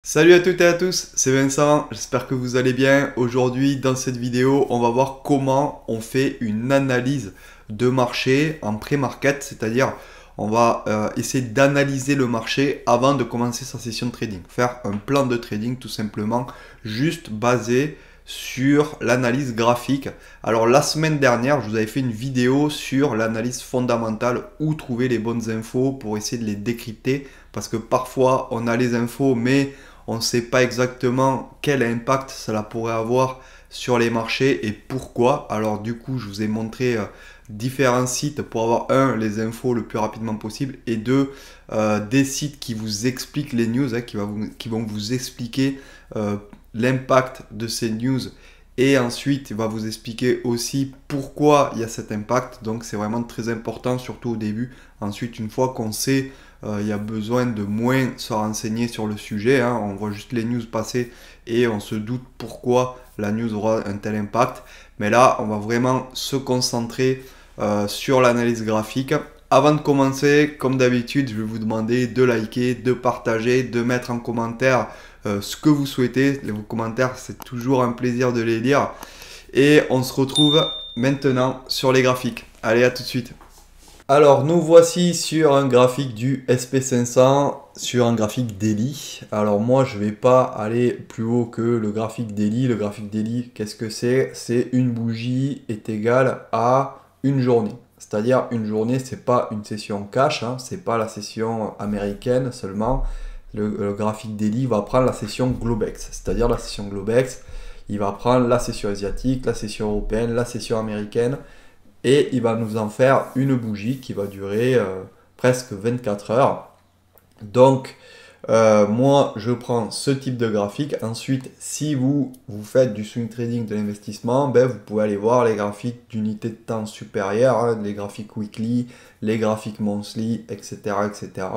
Salut à toutes et à tous, c'est Vincent, j'espère que vous allez bien. Aujourd'hui, dans cette vidéo, on va voir comment on fait une analyse de marché en pré-market, c'est-à-dire on va essayer d'analyser le marché avant de commencer sa session de trading. Faire un plan de trading tout simplement, juste basé sur l'analyse graphique. Alors la semaine dernière, je vous avais fait une vidéo sur l'analyse fondamentale, où trouver les bonnes infos pour essayer de les décrypter, parce que parfois on a les infos mais on ne sait pas exactement quel impact cela pourrait avoir sur les marchés et pourquoi. Alors du coup, je vous ai montré différents sites pour avoir les infos le plus rapidement possible, et deux, des sites qui vous expliquent les news, qui vont vous expliquer l'impact de ces news, et ensuite il va vous expliquer aussi pourquoi il y a cet impact. Donc c'est vraiment très important, surtout au début. Ensuite, une fois qu'on sait, il y a besoin de moins se renseigner sur le sujet, hein. On voit juste les news passer et on se doute pourquoi la news aura un tel impact. Mais là, on va vraiment se concentrer sur l'analyse graphique. Avant de commencer, comme d'habitude, je vais vous demander de liker, de partager, de mettre en commentaire ce que vous souhaitez. Vos commentaires, c'est toujours un plaisir de les lire. Et on se retrouve maintenant sur les graphiques. Allez, à tout de suite. Alors, nous voici sur un graphique du SP500, sur un graphique daily. Alors moi, je ne vais pas aller plus haut que le graphique daily. Le graphique daily, qu'est-ce que c'est? C'est une bougie est égale à une journée. C'est-à-dire, une journée, c'est pas une session cash, hein, c'est pas la session américaine seulement. Le graphique daily va prendre la session Globex. C'est-à-dire la session Globex, il va prendre la session asiatique, la session européenne, la session américaine, et il va nous en faire une bougie qui va durer presque 24 heures. Donc moi je prends ce type de graphique. Ensuite, si vous faites du swing trading, de l'investissement, ben, vous pouvez aller voir les graphiques d'unité de temps supérieure, hein, les graphiques weekly, les graphiques monthly, etc. etc.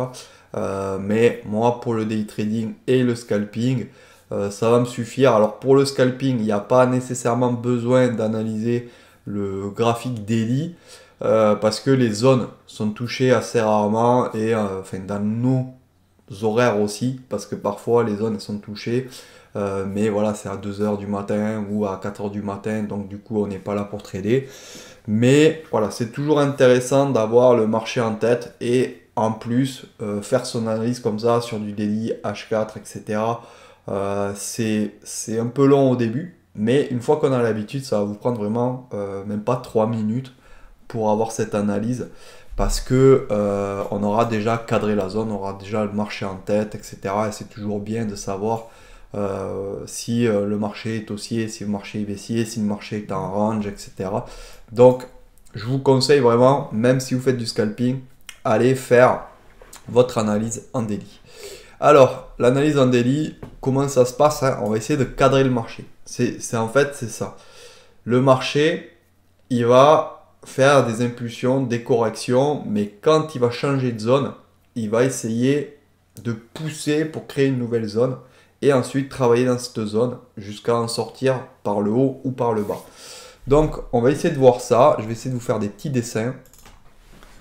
Mais moi, pour le day trading et le scalping, ça va me suffire. Alors pour le scalping, il n'y a pas nécessairement besoin d'analyser le graphique daily, parce que les zones sont touchées assez rarement, et enfin dans nos horaires aussi, parce que parfois les zones sont touchées, mais voilà, c'est à 2 heures du matin ou à 4 heures du matin, donc du coup on n'est pas là pour trader. Mais voilà, c'est toujours intéressant d'avoir le marché en tête, et en plus faire son analyse comme ça sur du daily, H4, etc. C'est un peu long au début, mais une fois qu'on a l'habitude, ça va vous prendre vraiment même pas 3 minutes pour avoir cette analyse, parce que on aura déjà cadré la zone, on aura déjà le marché en tête, etc. Et c'est toujours bien de savoir si le marché est haussier, si le marché est baissier, si le marché est en range, etc. Donc je vous conseille vraiment, même si vous faites du scalping, allez faire votre analyse en daily. Alors, l'analyse en daily, comment ça se passe, hein? On va essayer de cadrer le marché. En fait, c'est ça. Le marché, il va faire des impulsions, des corrections, mais quand il va changer de zone, il va essayer de pousser pour créer une nouvelle zone, et ensuite travailler dans cette zone jusqu'à en sortir par le haut ou par le bas. Donc, on va essayer de voir ça. Je vais essayer de vous faire des petits dessins.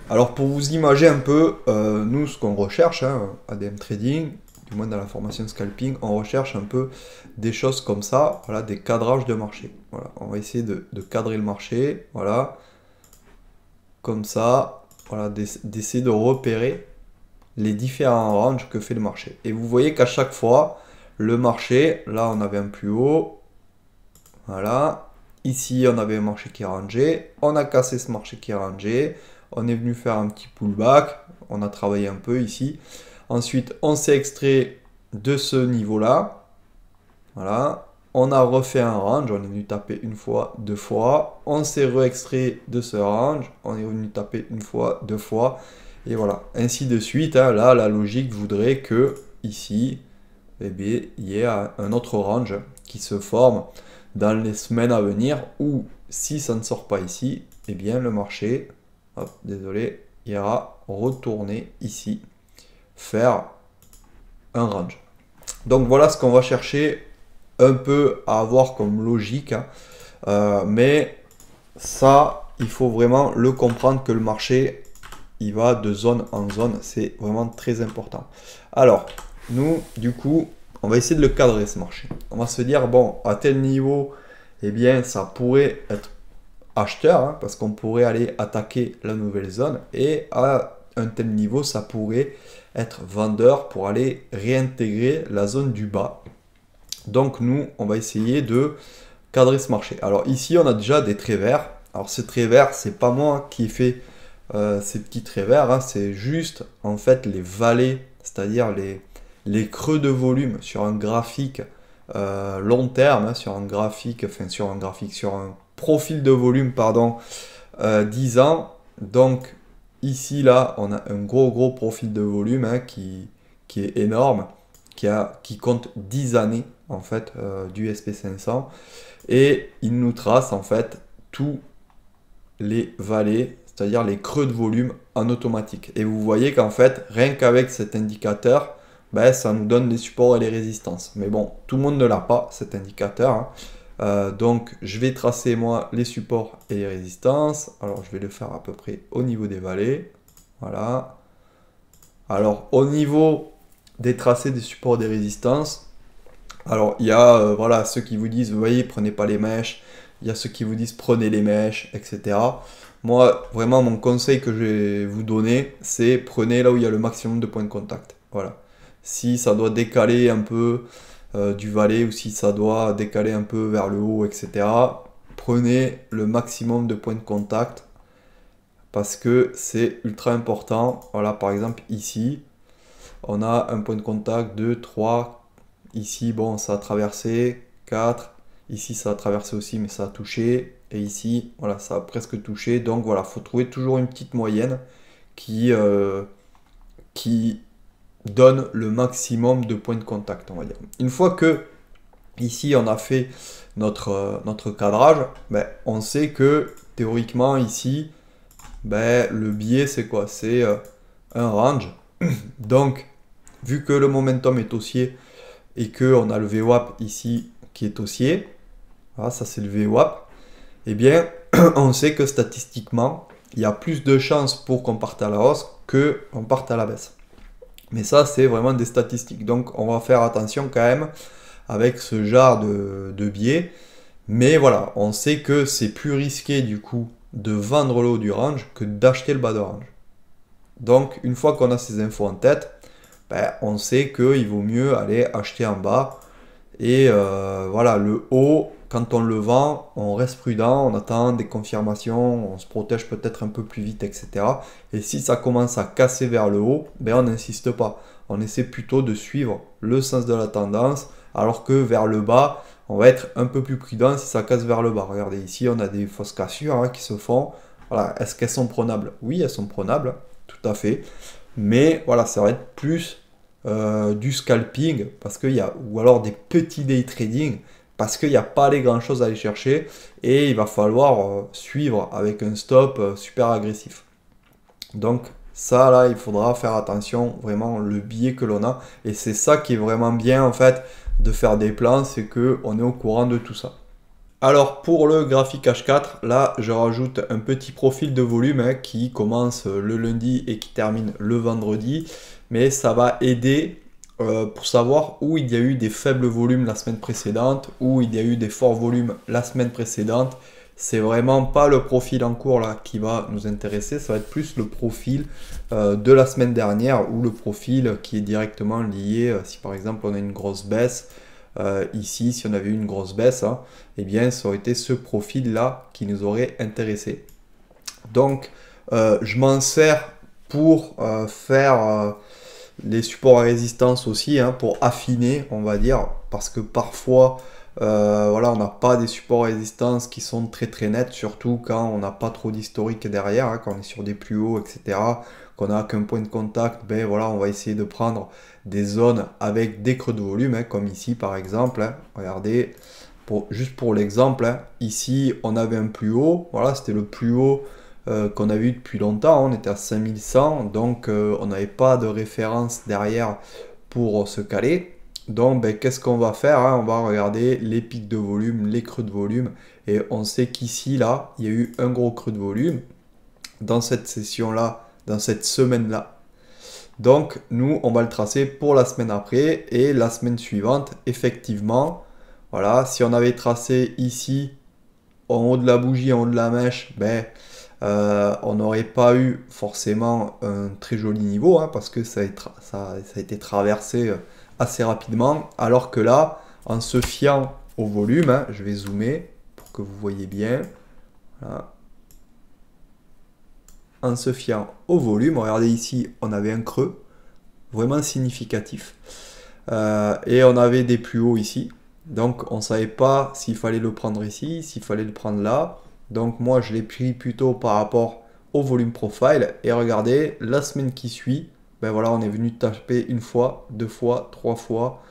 Alors pour vous imager un peu, nous ce qu'on recherche, hein, ADM Trading, du moins dans la formation scalping, on recherche un peu des choses comme ça, voilà, des cadrages de marché. Voilà, on va essayer de cadrer le marché, voilà, comme ça, voilà, d'essayer de repérer les différents ranges que fait le marché. Et vous voyez qu'à chaque fois, le marché, là on avait un plus haut, voilà, ici on avait un marché qui est rangé, on a cassé ce marché qui est rangé, on est venu faire un petit pullback, on a travaillé un peu ici. Ensuite, on s'est extrait de ce niveau-là. Voilà. On a refait un range, on est venu taper une fois, deux fois. On s'est re-extrait de ce range, on est venu taper une fois, deux fois. Et voilà, ainsi de suite, hein. Là, la logique voudrait que ici, eh bien, il y ait un autre range qui se forme dans les semaines à venir, ou si ça ne sort pas ici, eh bien le marché, hop, désolé, ira retourner ici, faire un range. Donc voilà ce qu'on va chercher un peu à avoir comme logique, hein. Mais ça, il faut vraiment le comprendre, que le marché, il va de zone en zone, c'est vraiment très important. Alors, nous, du coup, on va essayer de le cadrer ce marché. On va se dire, bon, à tel niveau, eh bien, ça pourrait être acheteur, hein, parce qu'on pourrait aller attaquer la nouvelle zone, et à un tel niveau, ça pourrait être vendeur pour aller réintégrer la zone du bas. Donc nous, on va essayer de cadrer ce marché. Alors ici, on a déjà des traits verts. Alors ces traits verts, c'est pas moi qui ai fait ces petits traits verts, hein, c'est juste en fait les vallées, c'est-à-dire les creux de volume sur un graphique long terme, hein, sur un profil de volume, pardon, 10 ans. Donc ici, là, on a un gros profil de volume, hein, qui est énorme, qui compte 10 années en fait du SP500, et il nous trace en fait tous les vallées, c'est-à-dire les creux de volume en automatique. Et vous voyez qu'en fait, rien qu'avec cet indicateur, ben, ça nous donne les supports et les résistances. Mais bon, tout le monde ne l'a pas, cet indicateur, hein. Donc, je vais tracer moi les supports et les résistances. Alors, je vais le faire à peu près au niveau des vallées. Voilà. Alors, au niveau des tracés des supports et des résistances, alors il y a voilà, ceux qui vous disent, vous voyez, prenez pas les mèches. Il y a ceux qui vous disent, prenez les mèches, etc. Moi, vraiment, mon conseil que je vais vous donner, c'est prenez là où il y a le maximum de points de contact. Voilà. Si ça doit décaler un peu du valet, ou si ça doit décaler un peu vers le haut, etc., prenez le maximum de points de contact, parce que c'est ultra important. Voilà, par exemple, ici, on a un point de contact de 3. Ici, bon, ça a traversé 4. Ici, ça a traversé aussi, mais ça a touché. Et ici, voilà, ça a presque touché. Donc voilà, il faut trouver toujours une petite moyenne qui donne le maximum de points de contact, on va dire. Une fois que ici, on a fait notre cadrage, ben, on sait que théoriquement, ici, ben, le biais, c'est quoi? C'est un range. Donc, vu que le momentum est haussier et qu'on a le VWAP ici qui est haussier, voilà, ça c'est le VWAP, eh bien, on sait que statistiquement, il y a plus de chances pour qu'on parte à la hausse qu'on parte à la baisse. Mais ça, c'est vraiment des statistiques. Donc, on va faire attention quand même avec ce genre de biais. Mais voilà, on sait que c'est plus risqué du coup de vendre le haut du range que d'acheter le bas de range. Donc, une fois qu'on a ces infos en tête, ben, on sait qu'il vaut mieux aller acheter en bas. Et voilà, le haut, quand on le vend, on reste prudent, on attend des confirmations, on se protège peut-être un peu plus vite, etc. Et si ça commence à casser vers le haut, ben on n'insiste pas. On essaie plutôt de suivre le sens de la tendance, alors que vers le bas, on va être un peu plus prudent si ça casse vers le bas. Regardez, ici, on a des fausses cassures, hein, qui se font. Voilà, est-ce qu'elles sont prenables? Oui, elles sont prenables, tout à fait. Mais voilà, ça va être plus du scalping, parce qu'il y a, ou alors des petits day trading, parce qu'il n'y a pas les grand chose à aller chercher, et il va falloir suivre avec un stop super agressif. Donc ça là, il faudra faire attention, vraiment le biais que l'on a, et c'est ça qui est vraiment bien en fait de faire des plans, c'est que on est au courant de tout ça. Alors pour le graphique H4, là je rajoute un petit profil de volume, hein, qui commence le lundi et qui termine le vendredi, mais ça va aider pour savoir où il y a eu des faibles volumes la semaine précédente, où il y a eu des forts volumes la semaine précédente. C'est vraiment pas le profil en cours là qui va nous intéresser, ça va être plus le profil de la semaine dernière, ou le profil qui est directement lié, si par exemple on a une grosse baisse. Ici, si on avait eu une grosse baisse, hein, eh bien, ça aurait été ce profil-là qui nous aurait intéressé. Donc, je m'en sers pour faire les supports à résistance aussi, hein, pour affiner, on va dire, parce que parfois, voilà, on n'a pas des supports à résistance qui sont très nets, surtout quand on n'a pas trop d'historique derrière, hein, quand on est sur des plus hauts, etc., qu'on n'a qu'un point de contact, ben voilà, on va essayer de prendre des zones avec des creux de volume, hein, comme ici par exemple, hein. Regardez, juste pour l'exemple, hein, ici on avait un plus haut, voilà, c'était le plus haut qu'on avait eu depuis longtemps, on était à 5100, donc on n'avait pas de référence derrière pour se caler. Donc ben, qu'est-ce qu'on va faire, hein? On va regarder les pics de volume, les creux de volume, et on sait qu'ici là, il y a eu un gros creux de volume dans cette session là, dans cette semaine là. Donc nous, on va le tracer pour la semaine après et la semaine suivante, effectivement, voilà, si on avait tracé ici, en haut de la bougie, en haut de la mèche, ben, on n'aurait pas eu forcément un très joli niveau, hein, parce que ça a été traversé assez rapidement, alors que là, en se fiant au volume, hein, je vais zoomer pour que vous voyez bien, voilà. En se fiant au volume, regardez ici, on avait un creux, vraiment significatif, et on avait des plus hauts ici, donc on ne savait pas s'il fallait le prendre ici, s'il fallait le prendre là. Donc moi je l'ai pris plutôt par rapport au volume profile. Et regardez, la semaine qui suit, ben voilà, on est venu taper une fois, deux fois, trois fois.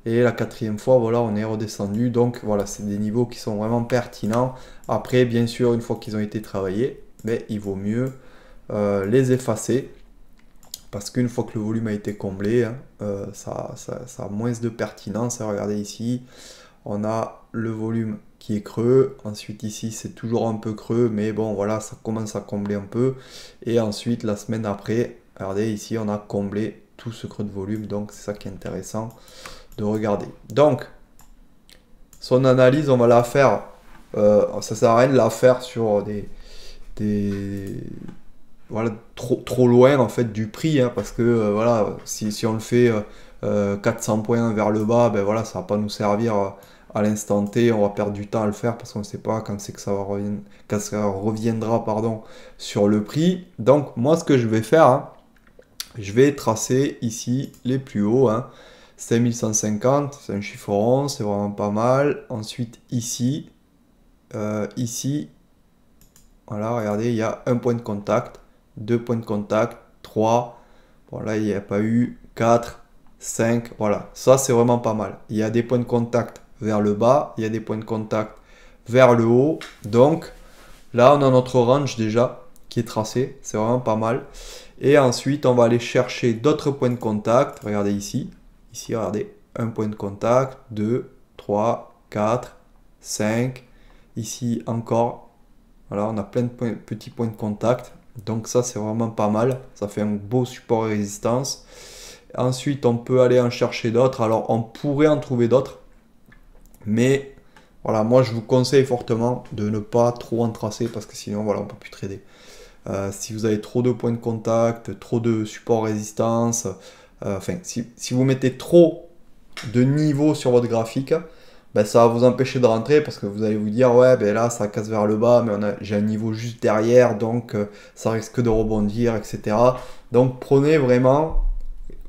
Et la quatrième fois, voilà, on est redescendu. Donc voilà, c'est des niveaux qui sont vraiment pertinents. Après, bien sûr, une fois qu'ils ont été travaillés, ben, il vaut mieux les effacer. Parce qu'une fois que le volume a été comblé, hein, ça a moins de pertinence. Et regardez ici, on a le volume qui est creux. Ensuite ici, c'est toujours un peu creux, mais bon, voilà, ça commence à combler un peu. Et ensuite, la semaine après, regardez ici, on a comblé tout ce creux de volume. Donc, c'est ça qui est intéressant de regarder. Donc, son analyse, on va la faire. Ça sert à rien de la faire sur des voilà, trop loin en fait du prix, hein, parce que voilà, si on le fait 400 points vers le bas, ben voilà, ça va pas nous servir à l'instant T, on va perdre du temps à le faire parce qu'on ne sait pas quand c'est que quand ça reviendra pardon, sur le prix. Donc moi ce que je vais faire, hein, je vais tracer ici les plus hauts, hein, 5150, c'est un chiffre rond, c'est vraiment pas mal. Ensuite ici, ici, voilà, regardez, il y a un point de contact, deux points de contact, 3, bon là il n'y a pas eu, 4, 5, voilà, ça c'est vraiment pas mal. Il y a des points de contact vers le bas, il y a des points de contact vers le haut, donc là on a notre range déjà qui est tracé, c'est vraiment pas mal. Et ensuite on va aller chercher d'autres points de contact, regardez ici, regardez, un point de contact, 2, 3, 4, 5, ici encore, voilà, on a plein de petits points de contact. Donc ça, c'est vraiment pas mal. Ça fait un beau support et résistance. Ensuite, on peut aller en chercher d'autres. Alors, on pourrait en trouver d'autres. Mais, voilà, moi, je vous conseille fortement de ne pas trop en tracer parce que sinon, voilà, on ne peut plus trader. Si vous avez trop de points de contact, trop de support résistance, enfin, si vous mettez trop de niveaux sur votre graphique, ben, ça va vous empêcher de rentrer parce que vous allez vous dire ouais ben là ça casse vers le bas mais j'ai un niveau juste derrière donc ça risque de rebondir, etc. Donc prenez vraiment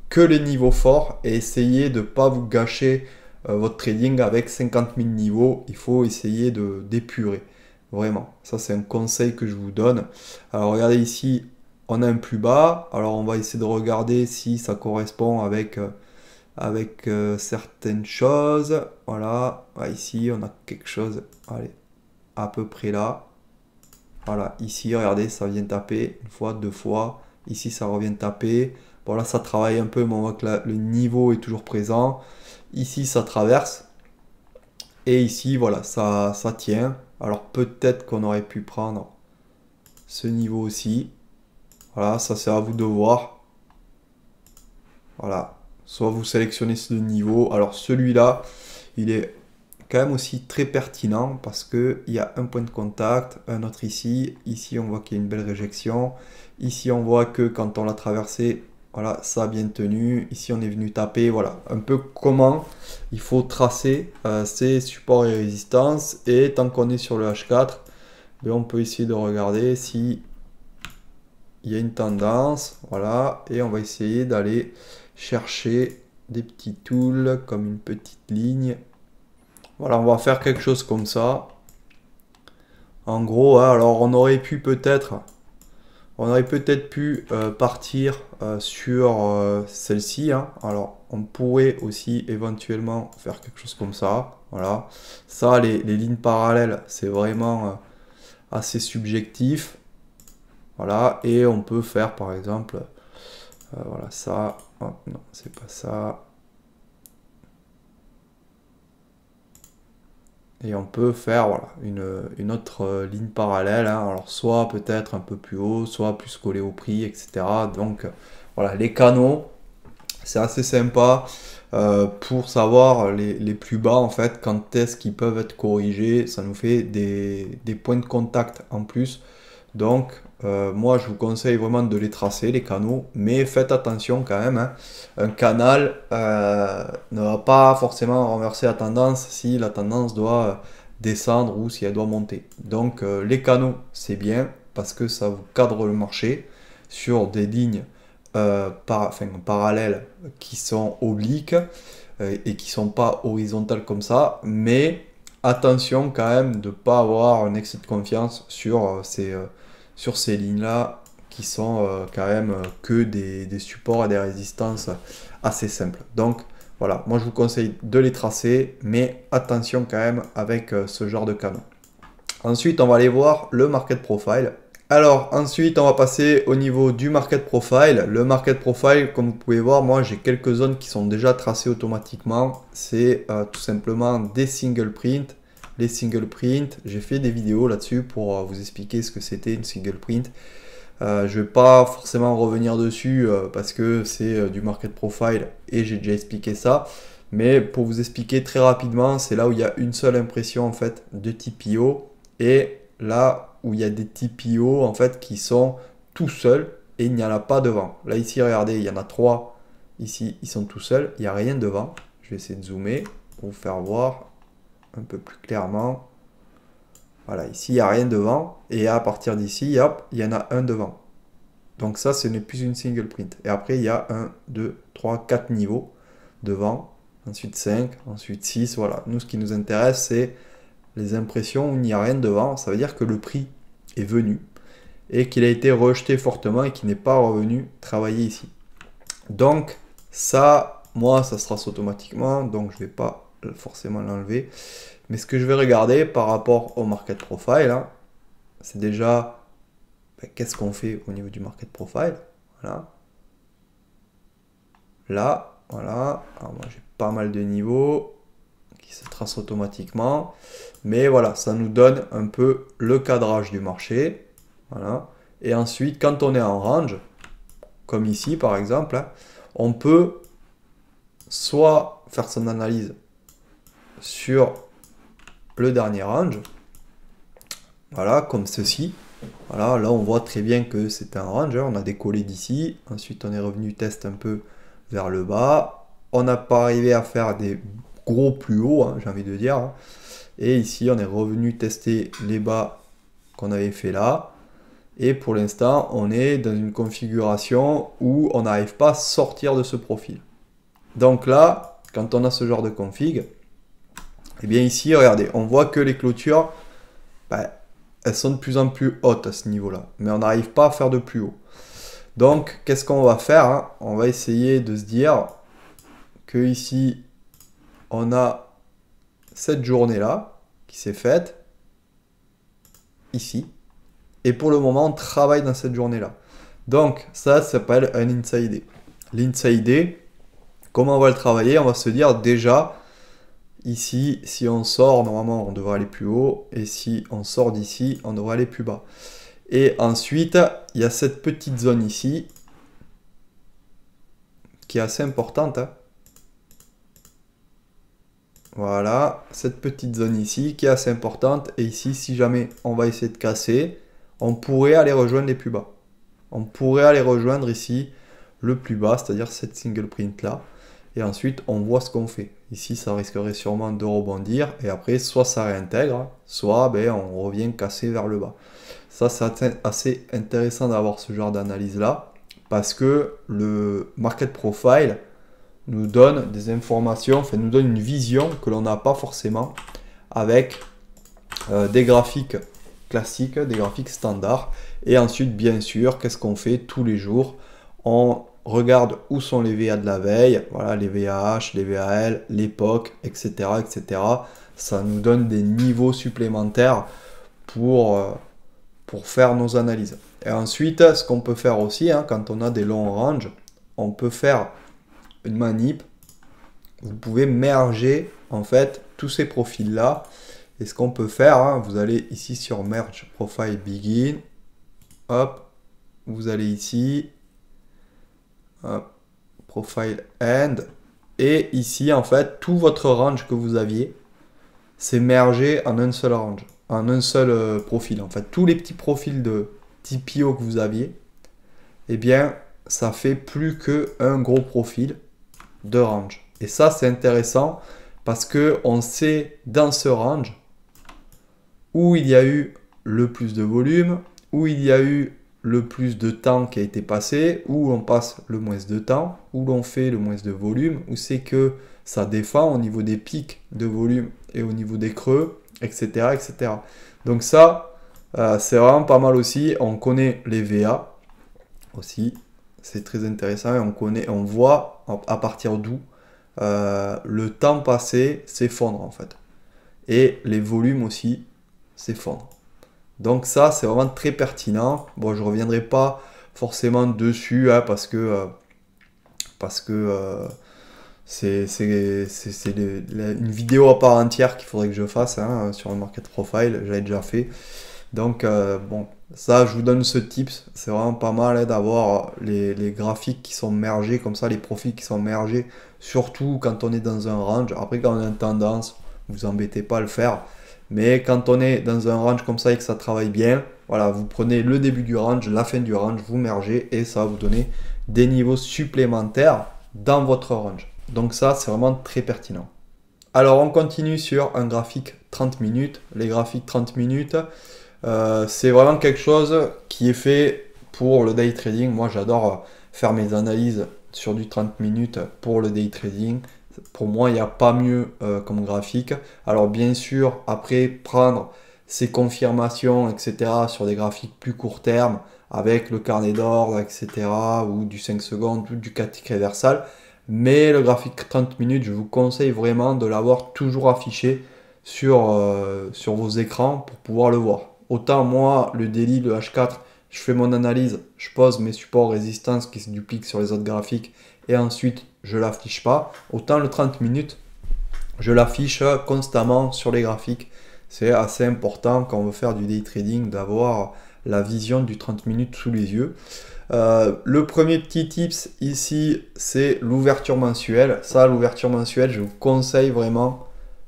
que les niveaux forts et essayez de ne pas vous gâcher votre trading avec 50 000 niveaux. Il faut essayer d'épurer, vraiment, ça c'est un conseil que je vous donne. Alors regardez ici, on a un plus bas, alors on va essayer de regarder si ça correspond avec certaines choses. Voilà, ici on a quelque chose, allez, à peu près là. Voilà, ici regardez, ça vient taper une fois, deux fois. Ici ça revient taper. Bon là ça travaille un peu, mais on voit que le niveau est toujours présent. Ici ça traverse. Et ici voilà, ça tient. Alors peut-être qu'on aurait pu prendre ce niveau aussi. Voilà, ça c'est à vous de voir. Voilà. Soit vous sélectionnez ce niveau. Alors celui-là, il est quand même aussi très pertinent parce qu'il y a un point de contact, un autre ici. Ici, on voit qu'il y a une belle réjection. Ici, on voit que quand on l'a traversé, voilà, ça a bien tenu. Ici, on est venu taper. Voilà, un peu comment il faut tracer ces supports et résistances. Et tant qu'on est sur le H4, ben, on peut essayer de regarder si il y a une tendance. Voilà, et on va essayer d'aller chercher des petits tools comme une petite ligne. Voilà, on va faire quelque chose comme ça. En gros, hein, alors on aurait pu peut-être partir sur celle-ci, hein. Alors on pourrait aussi éventuellement faire quelque chose comme ça. Voilà, ça les lignes parallèles c'est vraiment assez subjectif. Voilà, et on peut faire par exemple voilà ça. Oh, non, c'est pas ça. Et on peut faire voilà, une autre ligne parallèle, hein. Alors soit peut-être un peu plus haut, soit plus collé au prix, etc. Donc voilà, les canaux, c'est assez sympa pour savoir les plus bas en fait, quand est-ce qu'ils peuvent être corrigés. Ça nous fait des points de contact en plus. Donc moi je vous conseille vraiment de les tracer, les canaux, mais faites attention quand même, hein. Un canal ne va pas forcément renverser la tendance si la tendance doit descendre ou si elle doit monter. Donc les canaux c'est bien parce que ça vous cadre le marché sur des lignes parallèles qui sont obliques et qui sont pas horizontales comme ça, mais attention quand même de ne pas avoir un excès de confiance sur ces lignes-là qui sont quand même que des supports et des résistances assez simples. Donc voilà, moi je vous conseille de les tracer, mais attention quand même avec ce genre de canaux. Ensuite, on va aller voir le market profile. Alors ensuite, on va passer au niveau du market profile. Le market profile, comme vous pouvez voir, moi j'ai quelques zones qui sont déjà tracées automatiquement. C'est tout simplement des single print. Les single print, j'ai fait des vidéos là-dessus pour vous expliquer ce que c'était une single print. Je ne vais pas forcément revenir dessus parce que c'est du market profile et j'ai déjà expliqué ça. Mais pour vous expliquer très rapidement, c'est là où il y a une seule impression en fait de TPO et là où il y a des TPO en fait qui sont tout seuls et il n'y en a pas devant. Là ici, regardez, il y en a 3. Ici, ils sont tout seuls, il n'y a rien devant. Je vais essayer de zoomer pour vous faire voir un peu plus clairement. Voilà, ici, il n'y a rien devant. Et à partir d'ici, hop, il y en a un devant. Donc ça, ce n'est plus une single print. Et après, il y a 1, 2, 3, 4 niveaux devant. Ensuite 5, ensuite 6. Voilà, nous, ce qui nous intéresse, c'est les impressions où il n'y a rien devant. Ça veut dire que le prix est venu et qu'il a été rejeté fortement et qu'il n'est pas revenu travailler ici. Donc ça, moi, ça se trace automatiquement. Donc je ne vais pas forcément l'enlever. Mais ce que je vais regarder par rapport au market profile, hein, c'est déjà qu'est-ce qu'on fait au niveau du market profile. Voilà. Là, voilà. Alors moi j'ai pas mal de niveaux qui se tracent automatiquement. Mais voilà, ça nous donne un peu le cadrage du marché. Voilà. Et ensuite, quand on est en range, comme ici par exemple, hein, on peut soit faire son analyse sur le dernier range, voilà, comme ceci. Voilà, là on voit très bien que c'est un range, hein. On a décollé d'ici, ensuite on est revenu test un peu vers le bas, on n'a pas arrivé à faire des gros plus hauts, hein, j'ai envie de dire, hein. Et ici on est revenu tester les bas qu'on avait fait là, et pour l'instant on est dans une configuration où on n'arrive pas à sortir de ce profil. Donc là, quand on a ce genre de config, et bien ici, regardez, on voit que les clôtures, elles sont de plus en plus hautes à ce niveau-là, mais on n'arrive pas à faire de plus haut. Donc, qu'est-ce qu'on va faire, hein? On va essayer de se dire que ici, on a cette journée-là qui s'est faite, ici, et pour le moment, on travaille dans cette journée-là. Donc, ça s'appelle un inside day. L'inside day, comment on va le travailler? On va se dire déjà, ici, si on sort, normalement, on devrait aller plus haut. Et si on sort d'ici, on devrait aller plus bas. Et ensuite, il y a cette petite zone ici, qui est assez importante, hein. Voilà, cette petite zone ici, qui est assez importante. Et ici, si jamais on va essayer de casser, on pourrait aller rejoindre les plus bas. On pourrait aller rejoindre ici le plus bas, c'est-à-dire cette single print là. Et ensuite, on voit ce qu'on fait. Ici, ça risquerait sûrement de rebondir. Et après, soit ça réintègre, soit on revient casser vers le bas. Ça, c'est assez intéressant d'avoir ce genre d'analyse-là. Parce que le market profile nous donne des informations, enfin nous donne une vision que l'on n'a pas forcément avec des graphiques classiques, des graphiques standards. Et ensuite, bien sûr, qu'est-ce qu'on fait tous les jours? On regarde où sont les VA de la veille, voilà, les VAH, les VAL, l'époque, etc., etc. Ça nous donne des niveaux supplémentaires pour faire nos analyses. Et ensuite, ce qu'on peut faire aussi, hein, quand on a des longs ranges, on peut faire une manip. Vous pouvez merger en fait tous ces profils-là Et ce qu'on peut faire, hein, vous allez ici sur Merge Profile Begin. Hop, vous allez ici. Hop, Profile End. Et ici, en fait, tout votre range que vous aviez, c'est mergé en un seul range, en un seul profil. En fait, tous les petits profils de TPO que vous aviez, eh bien, ça fait plus qu'un gros profil de range. Et ça, c'est intéressant parce que on sait dans ce range où il y a eu le plus de volume, où il y a eu le plus de temps qui a été passé, où on passe le moins de temps, où l'on fait le moins de volume, où c'est que ça défend au niveau des pics de volume et au niveau des creux, etc. etc. Donc ça, c'est vraiment pas mal aussi. On connaît les VA aussi, c'est très intéressant et on voit à partir d'où le temps passé s'effondre en fait. Et les volumes aussi s'effondrent. Donc ça, c'est vraiment très pertinent. Bon, je ne reviendrai pas forcément dessus hein, parce que c'est une vidéo à part entière qu'il faudrait que je fasse hein, sur le market profile. J'avais déjà fait. Donc bon, ça, je vous donne ce tips. C'est vraiment pas mal hein, d'avoir les graphiques qui sont mergés comme ça, les profils qui sont mergés, surtout quand on est dans un range. Après, quand on a une tendance, vous embêtez pas à le faire. Mais quand on est dans un range comme ça et que ça travaille bien, voilà, vous prenez le début du range, la fin du range, vous mergez et ça va vous donner des niveaux supplémentaires dans votre range. Donc ça, c'est vraiment très pertinent. Alors, on continue sur un graphique 30 minutes. Les graphiques 30 minutes, c'est vraiment quelque chose qui est fait pour le day trading. Moi, j'adore faire mes analyses sur du 30 minutes pour le day trading. Pour moi, il n'y a pas mieux comme graphique. Alors bien sûr, après, prendre ces confirmations, etc. sur des graphiques plus court terme, avec le carnet d'ordre, etc. ou du 5 secondes, ou du 4 tick reversal. Mais le graphique 30 minutes, je vous conseille vraiment de l'avoir toujours affiché sur vos écrans pour pouvoir le voir. Autant moi, le daily, le H4, je fais mon analyse, je pose mes supports résistance qui se dupliquent sur les autres graphiques et ensuite je l'affiche pas. Autant le 30 minutes, je l'affiche constamment sur les graphiques. C'est assez important quand on veut faire du day trading d'avoir la vision du 30 minutes sous les yeux. Le premier petit tips ici, c'est l'ouverture mensuelle. Ça, l'ouverture mensuelle, je vous conseille vraiment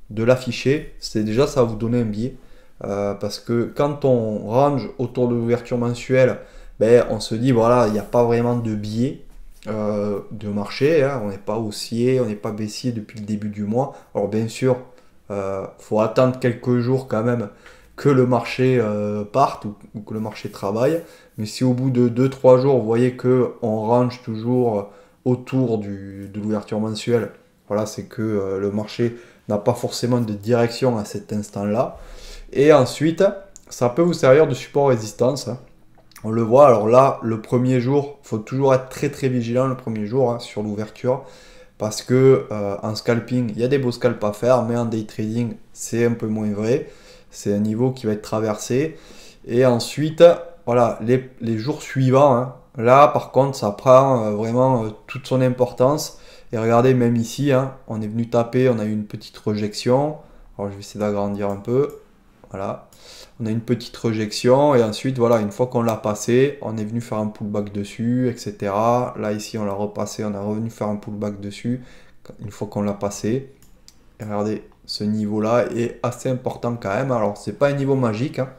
de l'afficher. C'est déjà, ça va vous donner un biais. Parce que quand on range autour de l'ouverture mensuelle, ben, on se dit, voilà, il n'y a pas vraiment de biais de marché. Hein. On n'est pas haussier, on n'est pas baissier depuis le début du mois. Alors bien sûr, faut attendre quelques jours quand même que le marché parte ou que le marché travaille. Mais si au bout de 2-3 jours, vous voyez qu'on range toujours autour de l'ouverture mensuelle, voilà, c'est que le marché n'a pas forcément de direction à cet instant-là. Et ensuite, ça peut vous servir de support résistance. Hein. On le voit, alors là, le premier jour, il faut toujours être très très vigilant le premier jour hein, sur l'ouverture. Parce que en scalping, il y a des beaux scalps à faire, mais en day trading, c'est un peu moins vrai. C'est un niveau qui va être traversé. Et ensuite, voilà, les jours suivants, hein, là par contre, ça prend vraiment toute son importance. Et regardez, même ici, hein, on est venu taper, on a eu une petite rejection. Alors je vais essayer d'agrandir un peu. Voilà, on a une petite rejection et ensuite, voilà, une fois qu'on l'a passé, on est venu faire un pullback dessus, etc. Là, ici, on l'a repassé, on est revenu faire un pullback dessus une fois qu'on l'a passé. Et regardez, ce niveau-là est assez important quand même. Alors, c'est pas un niveau magique, hein.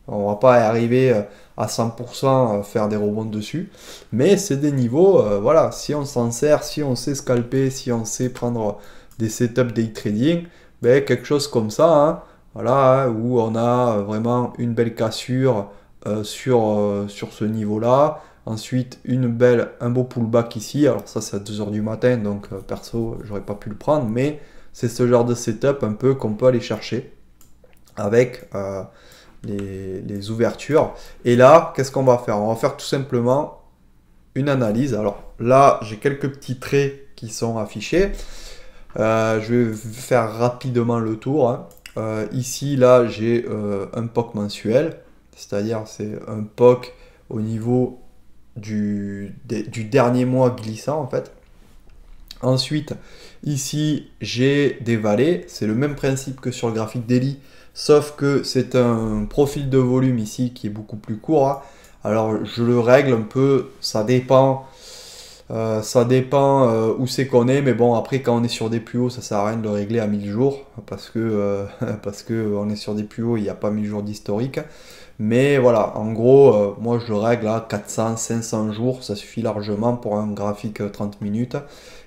On va pas arriver à 100% faire des rebonds dessus, mais c'est des niveaux, voilà, si on s'en sert, si on sait scalper, si on sait prendre des setups day trading, ben, quelque chose comme ça, hein. Voilà, où on a vraiment une belle cassure sur ce niveau-là. Ensuite, un beau pullback ici. Alors ça, c'est à 2 h du matin, donc perso, j'aurais pas pu le prendre. Mais c'est ce genre de setup un peu qu'on peut aller chercher avec les ouvertures. Et là, qu'est-ce qu'on va faire? On va faire tout simplement une analyse. Alors là, j'ai quelques petits traits qui sont affichés. Je vais faire rapidement le tour. Hein. Ici, là, j'ai un POC mensuel, c'est-à-dire c'est un POC au niveau du dernier mois glissant en fait. Ensuite, ici, j'ai des vallées. C'est le même principe que sur le graphique daily, sauf que c'est un profil de volume ici qui est beaucoup plus court, hein. Alors, je le règle un peu, ça dépend. Où c'est qu'on est, mais bon, après, quand on est sur des plus hauts, ça sert à rien de le régler à 1000 jours, parce que, parce que on est sur des plus hauts, il n'y a pas 1000 jours d'historique. Mais voilà, en gros, moi je le règle à 400, 500 jours, ça suffit largement pour un graphique 30 minutes.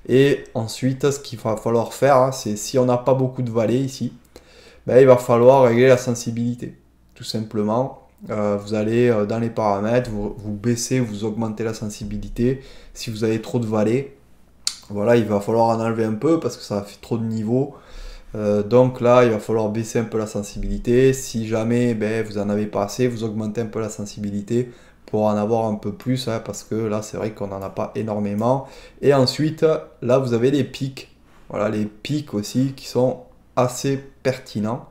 Et ensuite, ce qu'il va falloir faire, hein, c'est si on n'a pas beaucoup de vallées ici, ben, il va falloir régler la sensibilité, tout simplement. Vous allez dans les paramètres, vous baissez, vous augmentez la sensibilité. Si vous avez trop de vallées, voilà, il va falloir en enlever un peu parce que ça fait trop de niveaux. Donc là, il va falloir baisser un peu la sensibilité. Si jamais ben, vous en avez pas assez, vous augmentez un peu la sensibilité pour en avoir un peu plus, hein, parce que là, c'est vrai qu'on n'en a pas énormément. Et ensuite, là, vous avez les pics. Voilà, les pics aussi qui sont assez pertinents.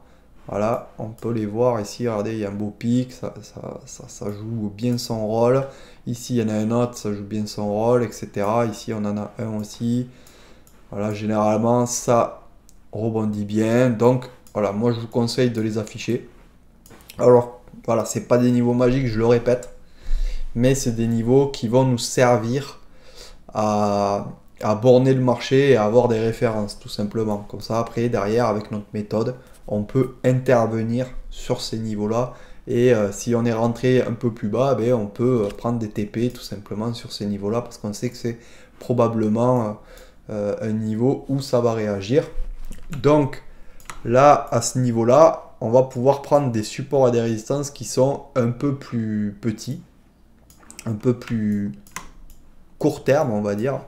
Voilà, on peut les voir ici, regardez, il y a un beau pic, ça joue bien son rôle. Ici, il y en a un autre, ça joue bien son rôle, etc. Ici, on en a un aussi. Voilà, généralement, ça rebondit bien. Donc, voilà, moi, je vous conseille de les afficher. Alors, voilà, c'est pas des niveaux magiques, je le répète, mais c'est des niveaux qui vont nous servir à, à borner le marché et à avoir des références, tout simplement. Comme ça, après, derrière, avec notre méthode, on peut intervenir sur ces niveaux-là. Et si on est rentré un peu plus bas, ben, on peut prendre des TP tout simplement sur ces niveaux-là parce qu'on sait que c'est probablement un niveau où ça va réagir. Donc là, à ce niveau-là, on va pouvoir prendre des supports et des résistances qui sont un peu plus petits, un peu plus court terme, on va dire.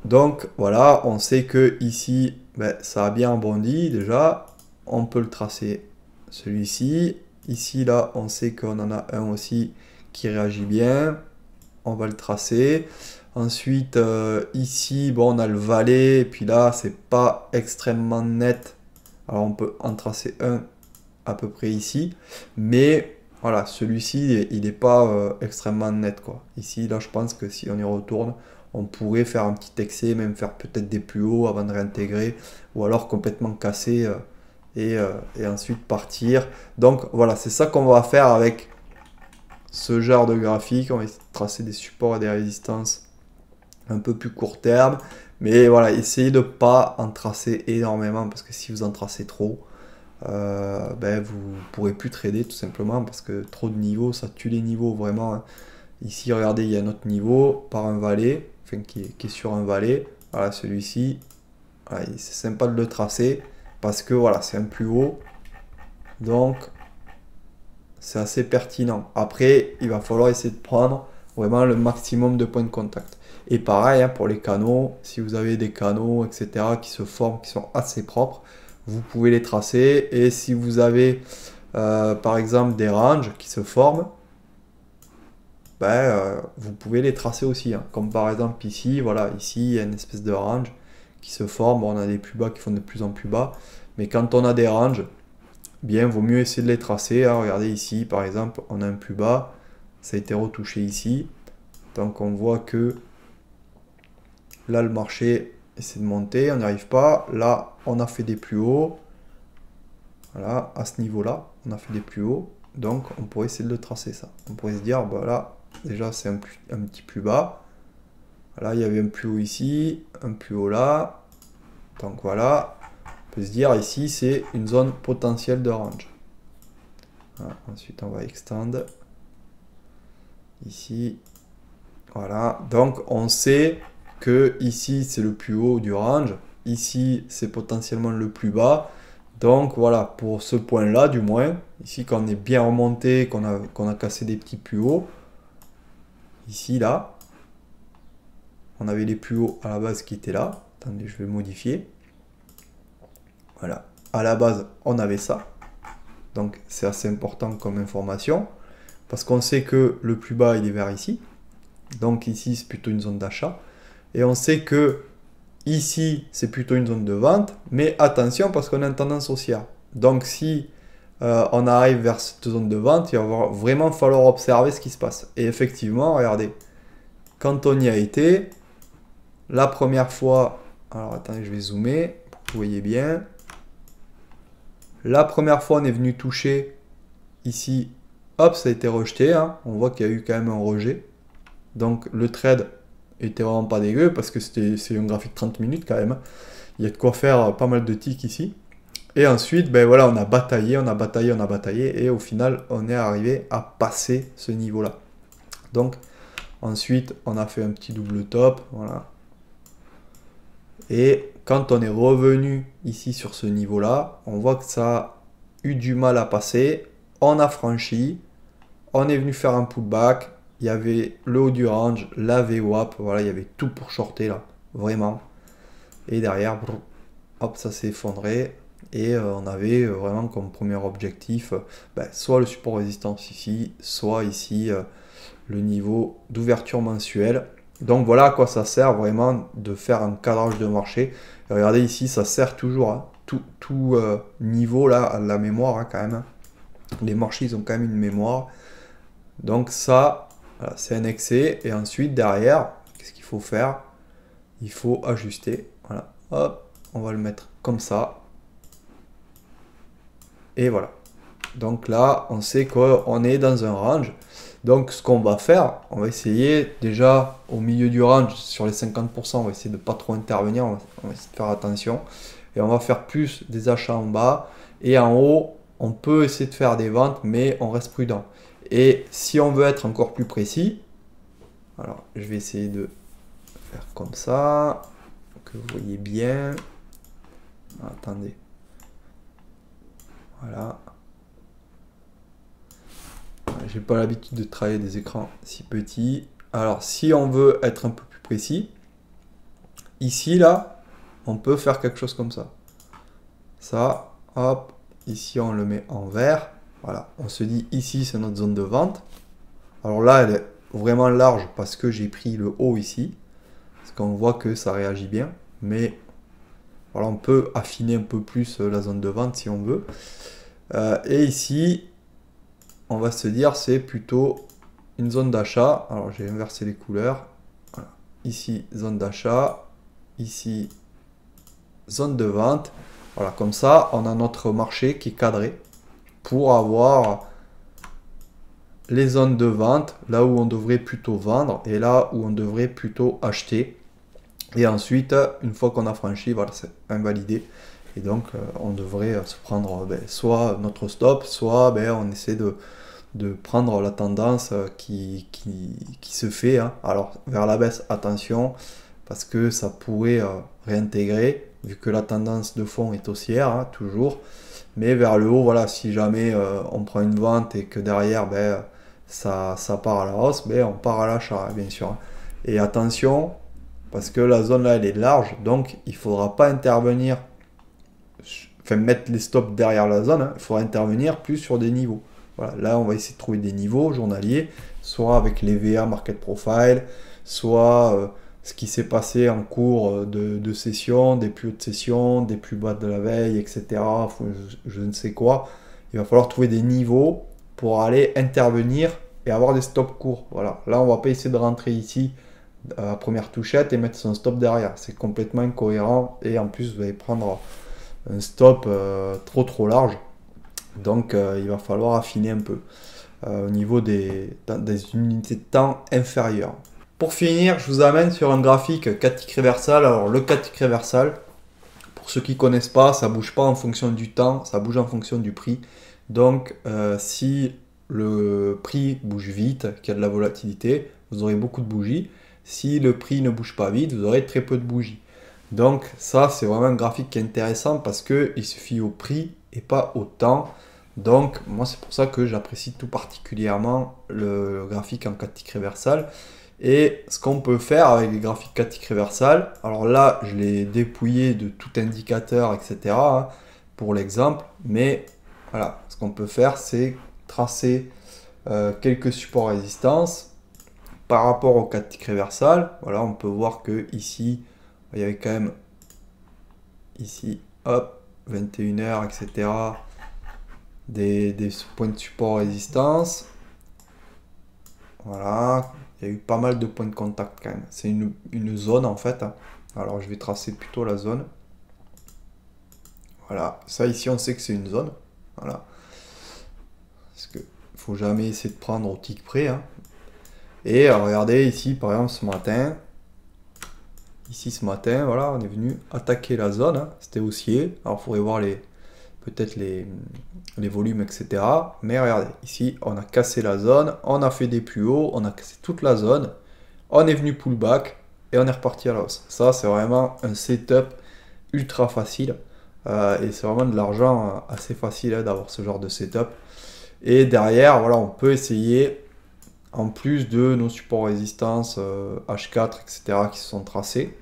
Donc voilà, on sait que ici, ben, ça a bien rebondi déjà. On peut le tracer celui-ci. Ici, là, on sait qu'on en a un aussi qui réagit bien. On va le tracer. Ensuite, ici, bon, on a le valet. Et puis là, c'est pas extrêmement net. Alors, on peut en tracer un à peu près ici. Mais voilà, celui-ci, il n'est pas extrêmement net, quoi. Ici, là, je pense que si on y retourne, on pourrait faire un petit excès, même faire peut-être des plus hauts avant de réintégrer. Ou alors complètement casser et ensuite partir. Donc voilà, c'est ça qu'on va faire avec ce genre de graphique. On va tracer des supports et des résistances un peu plus court terme. Mais voilà, essayez de ne pas en tracer énormément parce que si vous en tracez trop, ben vous ne pourrez plus trader tout simplement parce que trop de niveaux, ça tue les niveaux vraiment, hein. Ici, regardez, il y a un autre niveau par un valet, enfin qui est sur un valet. Voilà, celui-ci, voilà, c'est sympa de le tracer parce que voilà, c'est un plus haut. Donc, c'est assez pertinent. Après, il va falloir essayer de prendre vraiment le maximum de points de contact. Et pareil, hein, pour les canaux, si vous avez des canaux, etc., qui se forment, qui sont assez propres, vous pouvez les tracer. Et si vous avez, par exemple, des ranges qui se forment, ben, vous pouvez les tracer aussi, hein. Comme par exemple ici, voilà, ici, il y a une espèce de range qui se forme. Bon, on a des plus bas qui font de plus en plus bas. Mais quand on a des ranges, bien, vaut mieux essayer de les tracer, hein. Regardez ici, par exemple, on a un plus bas. Ça a été retouché ici. Donc, on voit que là, le marché essaie de monter. On n'y arrive pas. Là, on a fait des plus hauts. Voilà, à ce niveau-là, on a fait des plus hauts. Donc, on pourrait essayer de le tracer, ça. On pourrait se dire, bah là, déjà, c'est un petit plus bas. Là, il y avait un plus haut ici, un plus haut là. Donc, voilà. On peut se dire, ici, c'est une zone potentielle de range. Voilà. Ensuite, on va extend. Ici. Voilà. Donc, on sait que ici, c'est le plus haut du range. Ici, c'est potentiellement le plus bas. Donc, voilà, pour ce point-là, du moins, ici, quand on est bien remonté, qu'on a cassé des petits plus hauts, ici, là, on avait les plus hauts à la base qui étaient là. Attendez, je vais modifier. Voilà, à la base, on avait ça. Donc, c'est assez important comme information. Parce qu'on sait que le plus bas, il est vers ici. Donc, ici, c'est plutôt une zone d'achat. Et on sait que ici, c'est plutôt une zone de vente. Mais attention, parce qu'on a une tendance haussière. Donc, si on arrive vers cette zone de vente, il va vraiment falloir observer ce qui se passe. Et effectivement, regardez, quand on y a été, la première fois, alors attendez, je vais zoomer pour que vous voyez bien. La première fois, on est venu toucher ici, hop, ça a été rejeté, hein. On voit qu'il y a eu quand même un rejet. Donc le trade était vraiment pas dégueu parce que c'est un graphique 30 minutes quand même. Il y a de quoi faire pas mal de ticks ici. Et ensuite, ben voilà, on a bataillé, on a bataillé, on a bataillé, et au final, on est arrivé à passer ce niveau-là. Donc, ensuite, on a fait un petit double top, voilà. Et quand on est revenu ici sur ce niveau-là, on voit que ça a eu du mal à passer. On a franchi, on est venu faire un pullback. Il y avait le haut du range, la VWAP, voilà, il y avait tout pour shorter là, vraiment. Et derrière, hop, ça s'est effondré. Et on avait vraiment comme premier objectif soit le support résistance ici, soit ici le niveau d'ouverture mensuelle. Donc voilà à quoi ça sert vraiment de faire un cadrage de marché. Et regardez ici, ça sert toujours, hein, tout niveau là à la mémoire, hein, quand même. Hein. Les marchés, ils ont quand même une mémoire. Donc ça, voilà, c'est un excès. Et ensuite, derrière, qu'est-ce qu'il faut faire? Il faut ajuster. Voilà, hop, on va le mettre comme ça. Et voilà. Donc là, on sait qu'on est dans un range. Donc ce qu'on va faire, on va essayer déjà au milieu du range, sur les 50%, on va essayer de ne pas trop intervenir, on va essayer de faire attention. Et on va faire plus des achats en bas. Et en haut, on peut essayer de faire des ventes, mais on reste prudent. Et si on veut être encore plus précis, alors je vais essayer de faire comme ça, que vous voyez bien. Attendez. Voilà. J'ai pas l'habitude de travailler des écrans si petits. Alors, si on veut être un peu plus précis, ici, là, on peut faire quelque chose comme ça. Ça, hop, ici, on le met en vert. Voilà, on se dit ici, c'est notre zone de vente. Alors là, elle est vraiment large parce que j'ai pris le haut ici. Parce qu'on voit que ça réagit bien. Mais voilà, on peut affiner un peu plus la zone de vente si on veut. Et ici, on va se dire c'est plutôt une zone d'achat. Alors j'ai inversé les couleurs. Voilà. Ici, zone d'achat. Ici, zone de vente. Voilà, comme ça, on a notre marché qui est cadré pour avoir les zones de vente, là où on devrait plutôt vendre et là où on devrait plutôt acheter. Et ensuite, une fois qu'on a franchi, voilà, c'est invalidé. Et donc, on devrait se prendre soit notre stop, soit on essaie de prendre la tendance qui se fait. Hein. Alors, vers la baisse, attention, parce que ça pourrait réintégrer, vu que la tendance de fond est haussière, hein, toujours. Mais vers le haut, voilà, si jamais on prend une vente et que derrière, ça part à la hausse, on part à l'achat, bien sûr. Et attention, parce que la zone là, elle est large, donc il ne faudra pas intervenir, enfin mettre les stops derrière la zone, hein, il faudra intervenir plus sur des niveaux. Voilà, là, on va essayer de trouver des niveaux journaliers, soit avec les VA Market Profile, soit ce qui s'est passé en cours de session, des plus hautes sessions, des plus bas de la veille, etc. Je ne sais quoi. Il va falloir trouver des niveaux pour aller intervenir et avoir des stops courts. Voilà, là, on va pas essayer de rentrer ici à première touchette et mettre son stop derrière. C'est complètement incohérent et en plus, vous allez prendre un stop trop large. Donc il va falloir affiner un peu au niveau des unités de temps inférieures. Pour finir, je vous amène sur un graphique 4 ticks réversal. Alors le 4 ticks réversal, pour ceux qui ne connaissent pas, ça ne bouge pas en fonction du temps, ça bouge en fonction du prix. Donc si le prix bouge vite, qu'il y a de la volatilité, vous aurez beaucoup de bougies. Si le prix ne bouge pas vite, vous aurez très peu de bougies. Donc ça, c'est vraiment un graphique qui est intéressant parce qu'il suffit au prix et pas au temps. Donc moi, c'est pour ça que j'apprécie tout particulièrement le graphique en 4 ticks réversal. Et ce qu'on peut faire avec les graphiques 4 ticks réversal, alors là, je l'ai dépouillé de tout indicateur, etc. hein, pour l'exemple. Mais voilà, ce qu'on peut faire, c'est tracer quelques supports résistances par rapport au 4 ticks réversal. Voilà, on peut voir que ici, il y avait quand même ici, hop, 21h, etc. Des points de support résistance. Voilà. Il y a eu pas mal de points de contact quand même. C'est une zone en fait. Alors je vais tracer plutôt la zone. Voilà, ça ici on sait que c'est une zone. Voilà. Parce que faut jamais essayer de prendre au tic près. Hein. Et regardez ici par exemple ce matin. Ici ce matin, voilà, on est venu attaquer la zone. Hein. C'était haussier. Alors il faudrait voir peut-être les volumes, etc. Mais regardez, ici on a cassé la zone, on a fait des plus hauts, on a cassé toute la zone. On est venu pullback et on est reparti à la hausse. Ça c'est vraiment un setup ultra facile. Et c'est vraiment de l'argent assez facile hein, d'avoir ce genre de setup. Et derrière, voilà, on peut essayer, en plus de nos supports résistance H4, etc. qui se sont tracés,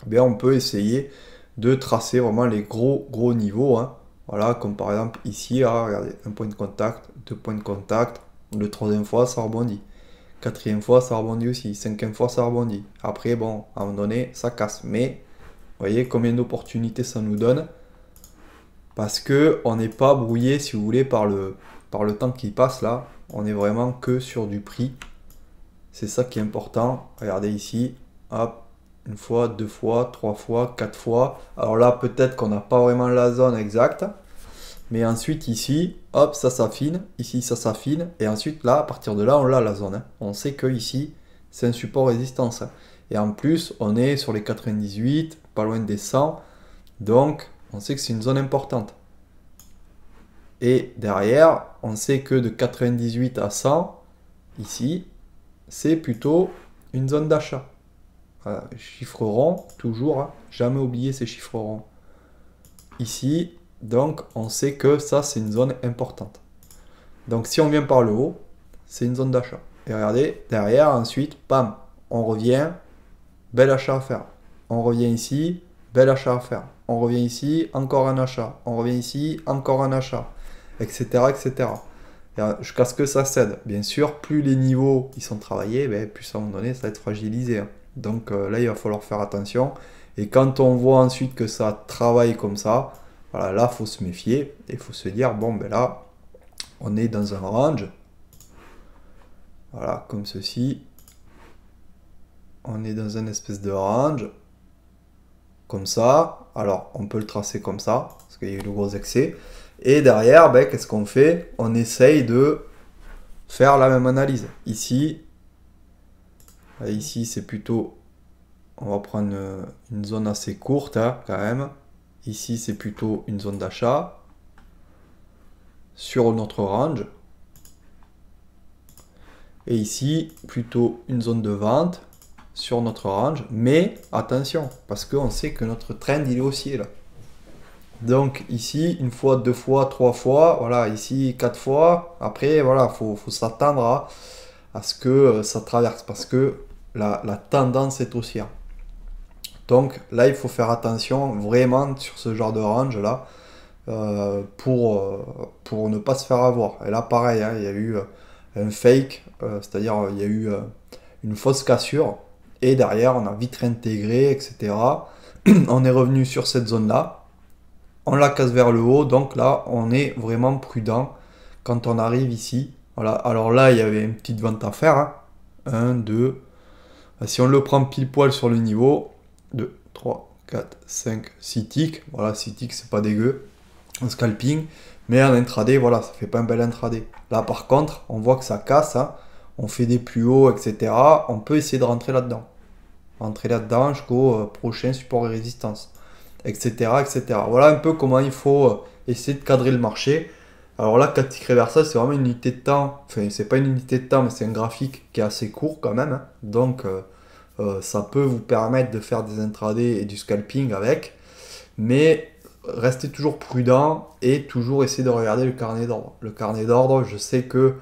bien, on peut essayer de tracer vraiment les gros niveaux. Hein. Voilà, comme par exemple ici, là, regardez, un point de contact, deux points de contact, le troisième fois ça rebondit. Quatrième fois ça rebondit aussi, cinquième fois ça rebondit. Après, bon, à un moment donné, ça casse. Mais, vous voyez combien d'opportunités ça nous donne. Parce que on n'est pas brouillé, si vous voulez, par le temps qui passe là. On est vraiment que sur du prix. C'est ça qui est important. Regardez ici, hop, une fois, deux fois, trois fois, quatre fois. Alors là, peut-être qu'on n'a pas vraiment la zone exacte. Mais ensuite, ici, hop, ça s'affine. Ici, ça s'affine. Et ensuite, là, à partir de là, on l'a la zone. Hein. On sait que ici, c'est un support résistance. Hein. Et en plus, on est sur les 98, pas loin des 100. Donc, on sait que c'est une zone importante. Et derrière, on sait que de 98 à 100, ici, c'est plutôt une zone d'achat. Voilà, chiffre rond, toujours, hein, jamais oublier ces chiffres ronds. Ici, donc, on sait que ça, c'est une zone importante. Donc, si on vient par le haut, c'est une zone d'achat. Et regardez, derrière, ensuite, bam, on revient, bel achat à faire. On revient ici, bel achat à faire. On revient ici, encore un achat. On revient ici, encore un achat, etc., etc. Jusqu'à ce que ça cède. Bien sûr, plus les niveaux ils sont travaillés, plus à un moment donné, ça va être fragilisé. Hein. Donc là, il va falloir faire attention. Et quand on voit ensuite que ça travaille comme ça, voilà, là, il faut se méfier. Et il faut se dire, bon, ben là, on est dans un range. Voilà, comme ceci. On est dans une espèce de range. Comme ça. Alors, on peut le tracer comme ça, parce qu'il y a eu le gros excès. Et derrière, qu'est-ce qu'on fait? On essaye de faire la même analyse. Ici, c'est plutôt... On va prendre une zone assez courte, hein, quand même. Ici, c'est plutôt une zone d'achat. Sur notre range. Et ici, plutôt une zone de vente sur notre range. Mais attention, parce qu'on sait que notre trend, il est haussier là. Donc ici, une fois, deux fois, trois fois, voilà, ici, quatre fois. Après, voilà, faut s'attendre à ce que ça traverse parce que la tendance est haussière. Donc là, il faut faire attention vraiment sur ce genre de range là pour ne pas se faire avoir. Et là, pareil, hein, il y a eu un fake, c'est-à-dire il y a eu une fausse cassure et derrière, on a vite réintégré, etc. On est revenu sur cette zone là. On la casse vers le haut, donc là on est vraiment prudent quand on arrive ici. Voilà, alors là il y avait une petite vente à faire. Hein. 1, 2, si on le prend pile poil sur le niveau, 2, 3, 4, 5, 6 ticks. Voilà, 6 ticks c'est pas dégueu en scalping, mais en intraday, voilà, ça fait pas un bel intraday. Là par contre, on voit que ça casse, hein. On fait des plus hauts, etc. On peut essayer de rentrer là-dedans. Rentrer là-dedans jusqu'au prochain support et résistance. Etc., etc. Voilà un peu comment il faut essayer de cadrer le marché. Alors là, 4 ticks reversal, c'est vraiment une unité de temps. Enfin, c'est pas une unité de temps, mais c'est un graphique qui est assez court quand même. Hein. Donc, ça peut vous permettre de faire des intradés et du scalping avec. Mais restez toujours prudent et toujours essayer de regarder le carnet d'ordre. Le carnet d'ordre, je sais que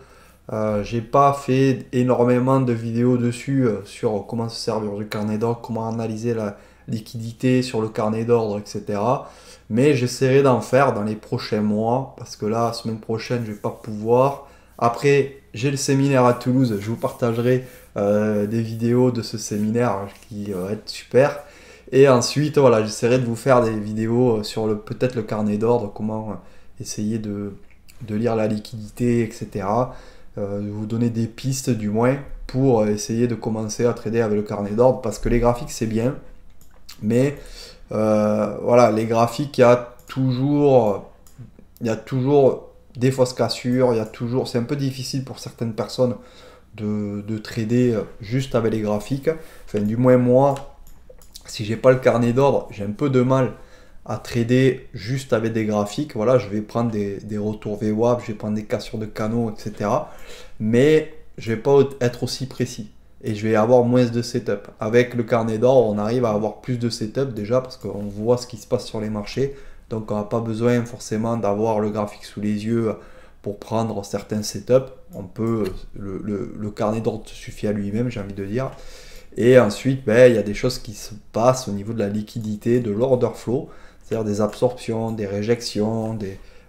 j'ai pas fait énormément de vidéos dessus sur comment se servir du carnet d'ordre, comment analyser la liquidité sur le carnet d'ordre, etc. Mais j'essaierai d'en faire dans les prochains mois, parce que là, la semaine prochaine, je vais pas pouvoir. Après, j'ai le séminaire à Toulouse, je vous partagerai des vidéos de ce séminaire qui va être super. Et ensuite, voilà, j'essaierai de vous faire des vidéos sur peut-être le carnet d'ordre, comment essayer de lire la liquidité, etc. vous donner des pistes du moins pour essayer de commencer à trader avec le carnet d'ordre, parce que les graphiques c'est bien, mais voilà, les graphiques, il y a toujours des fausses cassures, c'est un peu difficile pour certaines personnes de trader juste avec les graphiques. Enfin, du moins moi, si j'ai pas le carnet d'ordre, j'ai un peu de mal à trader juste avec des graphiques. Voilà, je vais prendre des retours VWAP, je vais prendre des cassures de canaux, etc. Mais je vais pas être aussi précis et je vais avoir moins de setup. Avec le carnet d'ordre, on arrive à avoir plus de setup déjà parce qu'on voit ce qui se passe sur les marchés. Donc on n'a pas besoin forcément d'avoir le graphique sous les yeux pour prendre certains setups. On peut, le carnet d'ordre suffit à lui-même, j'ai envie de dire. Et ensuite, ben, il y a des choses qui se passent au niveau de la liquidité, de l'order flow, c'est-à-dire des absorptions, des réjections,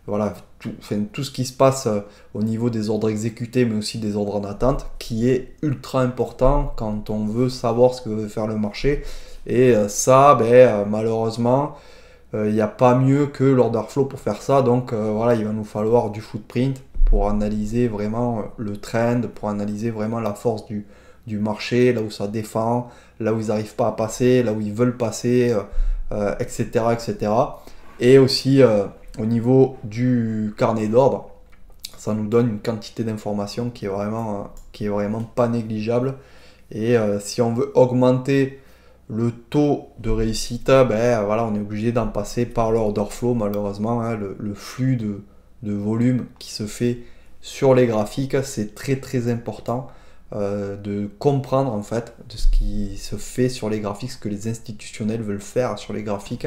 voilà, tout ce qui se passe au niveau des ordres exécutés, mais aussi des ordres en attente, qui est ultra important quand on veut savoir ce que veut faire le marché. Et ça, ben, malheureusement, il n'y a pas mieux que l'order flow pour faire ça. Donc voilà, il va nous falloir du footprint pour analyser vraiment le trend, pour analyser vraiment la force du marché, là où ça défend, là où ils n'arrivent pas à passer, là où ils veulent passer, etc., etc. Et aussi au niveau du carnet d'ordre, ça nous donne une quantité d'informations qui est vraiment pas négligeable. Et si on veut augmenter le taux de réussite, ben voilà, on est obligé d'en passer par l'order flow malheureusement, hein, le flux de volume qui se fait sur les graphiques, c'est très très important de comprendre en fait de ce qui se fait sur les graphiques, ce que les institutionnels veulent faire sur les graphiques,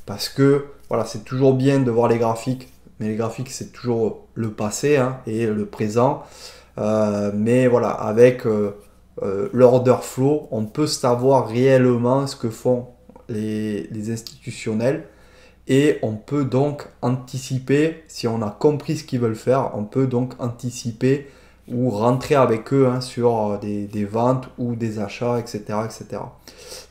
parce que voilà, c'est toujours bien de voir les graphiques, mais les graphiques c'est toujours le passé hein, et le présent, mais voilà, avec l'order flow, on peut savoir réellement ce que font les institutionnels et on peut donc anticiper, si on a compris ce qu'ils veulent faire, on peut donc anticiper ou rentrer avec eux hein, sur des ventes ou des achats, etc., etc.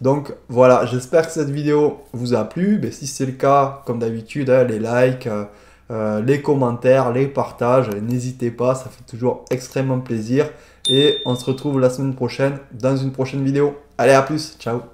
Donc voilà, j'espère que cette vidéo vous a plu. Mais si c'est le cas, comme d'habitude, hein, les likes, les commentaires, les partages, n'hésitez pas, ça fait toujours extrêmement plaisir. Et on se retrouve la semaine prochaine dans une prochaine vidéo. Allez, à plus, ciao!